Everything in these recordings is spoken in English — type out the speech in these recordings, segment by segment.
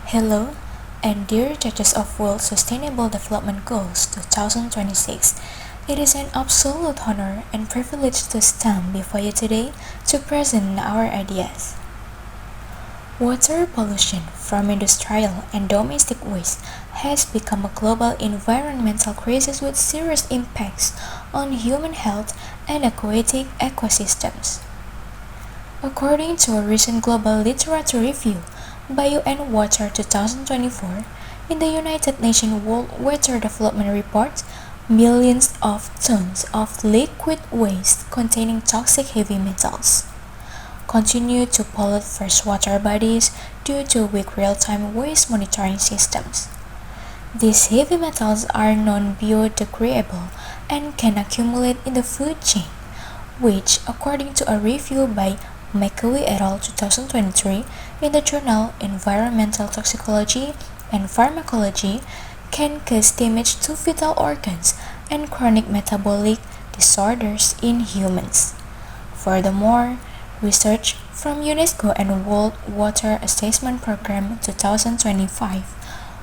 Hello, and dear judges of World Sustainable Development Goals 2026. It is an absolute honor and privilege to stand before you today to present our ideas. Water pollution from industrial and domestic waste has become a global environmental crisis with serious impacts on human health and aquatic ecosystems. According to a recent global literature review by UN Water 2024, in the United Nations World Water Development Report, millions of tons of liquid waste containing toxic heavy metals continue to pollute freshwater bodies due to weak real-time waste monitoring systems. These heavy metals are non-biodegradable and can accumulate in the food chain, which, according to a review by McAwee et al. 2023 in the journal Environmental Toxicology and Pharmacology, can cause damage to vital organs and chronic metabolic disorders in humans. Furthermore, research from UNESCO and World Water Assessment Program 2025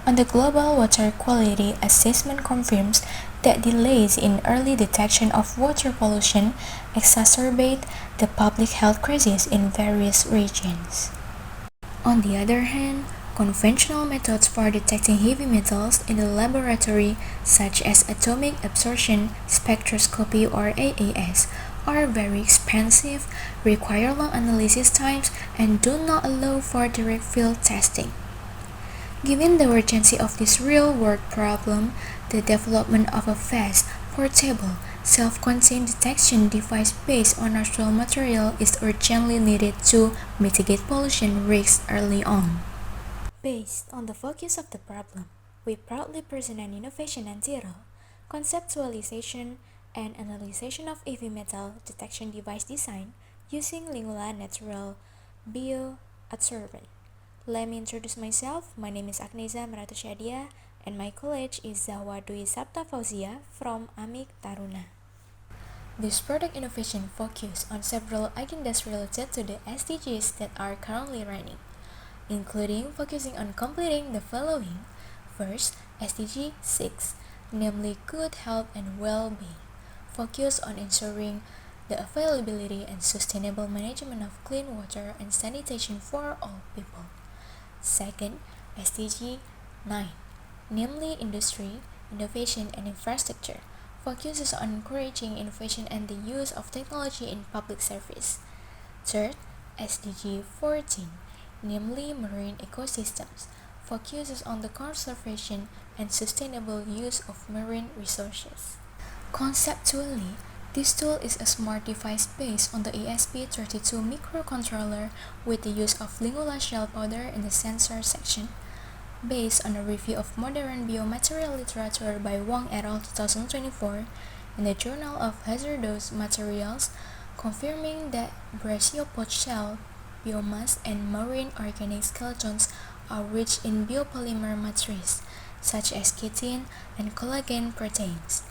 on the Global Water Quality Assessment confirms that delays in early detection of water pollution exacerbate the public health crisis in various regions. On the other hand, conventional methods for detecting heavy metals in the laboratory, such as atomic absorption spectroscopy or AAS, are very expensive, require long analysis times, and do not allow for direct field testing. Given the urgency of this real-world problem, the development of a fast, portable, self-contained detection device based on natural material is urgently needed to mitigate pollution risks early on. Based on the focus of the problem, we proudly present an innovation entitled Conceptualization and Analysis of heavy metal detection device design using Lingula Natural Bioadsorbent. Let me introduce myself. My name is Agneza Meratusyadia and my college is Zahwa Dwi Sabta Fauzia from Amik Taruna. This product innovation focuses on several agendas related to the SDGs that are currently running, including focusing on completing the following. First, SDG 6, namely good health and well-being, focus on ensuring the availability and sustainable management of clean water and sanitation for all people. Second, Wsdg 9, namely industry, innovation and infrastructure, focuses on encouraging innovation and the use of technology in public service. Third, Wsdg 14, namely marine ecosystems, focuses on the conservation and sustainable use of marine resources. Conceptually, this tool is a smart device based on the ESP32 microcontroller with the use of Lingula shell powder in the sensor section. Based on a review of modern biomaterial literature by Wang et al. 2024 in the Journal of Hazardous Materials, confirming that brachiopod shell, biomass, and marine organic skeletons are rich in biopolymer matrices, such as chitin and collagen proteins,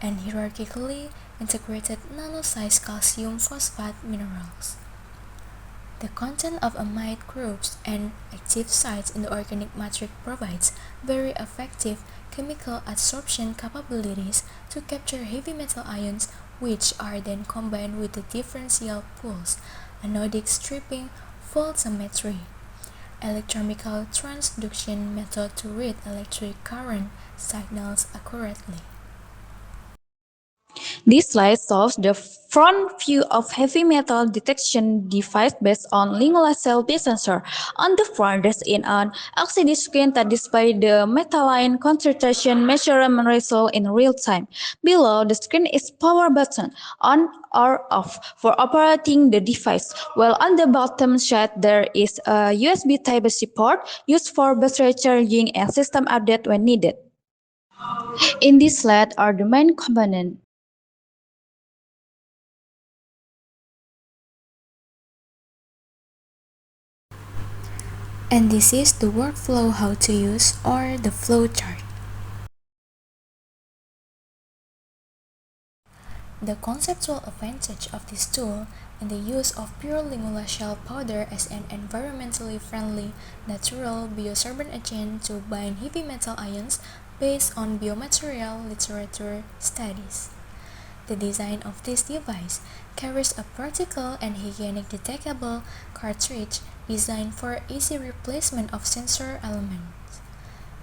and hierarchically integrated nano-sized calcium phosphate minerals. The content of amide groups and active sites in the organic matrix provides very effective chemical adsorption capabilities to capture heavy metal ions, which are then combined with the differential pulse, anodic stripping, voltammetry, electrochemical transduction method to read electric current signals accurately. This slide shows the front view of heavy metal detection device based on Lingula cell-based sensor. On the front, there is an LCD screen that displays the metalline concentration measurement result in real time. Below the screen is power button, on or off, for operating the device, while on the bottom side there is a USB Type-C port used for battery charging and system update when needed. In this slide are the main components. And this is the workflow how to use or the flow chart. The conceptual advantage of this tool and the use of pure lingula shell powder as an environmentally friendly, natural biosorbent agent to bind heavy metal ions based on biomaterial literature studies. The design of this device carries a practical and hygienic detachable cartridge designed for easy replacement of sensor elements.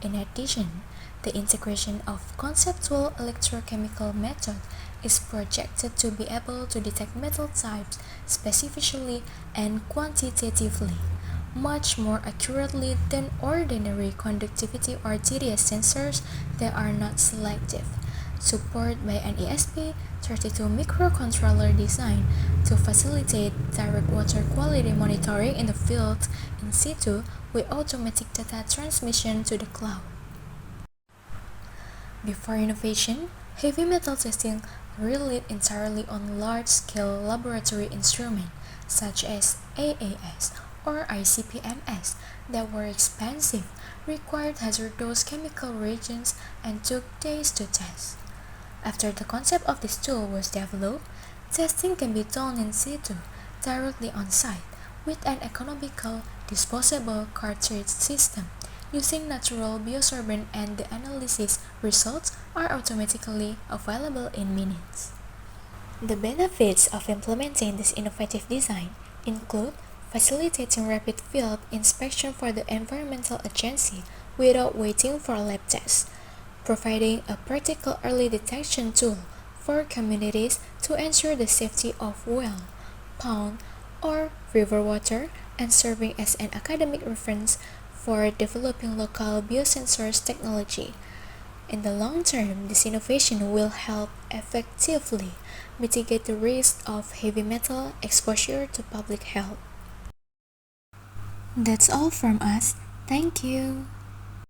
In addition, the integration of conceptual electrochemical method is projected to be able to detect metal types specifically and quantitatively, much more accurately than ordinary conductivity or TDS sensors that are not selective. Supported by an ESP32 microcontroller designed to facilitate direct water quality monitoring in the field in situ with automatic data transmission to the cloud. Before innovation, heavy metal testing relied entirely on large-scale laboratory instruments such as AAS or ICP-MS that were expensive, required hazardous chemical reagents, and took days to test. After the concept of this tool was developed, testing can be done in situ, directly on site, with an economical, disposable cartridge system using natural biosorbent, and the analysis results are automatically available in minutes. The benefits of implementing this innovative design include facilitating rapid field inspection for the environmental agency without waiting for lab tests, providing a practical early detection tool for communities to ensure the safety of well, pond, or river water, and serving as an academic reference for developing local biosensors technology. In the long term, this innovation will help effectively mitigate the risk of heavy metal exposure to public health. That's all from us. Thank you.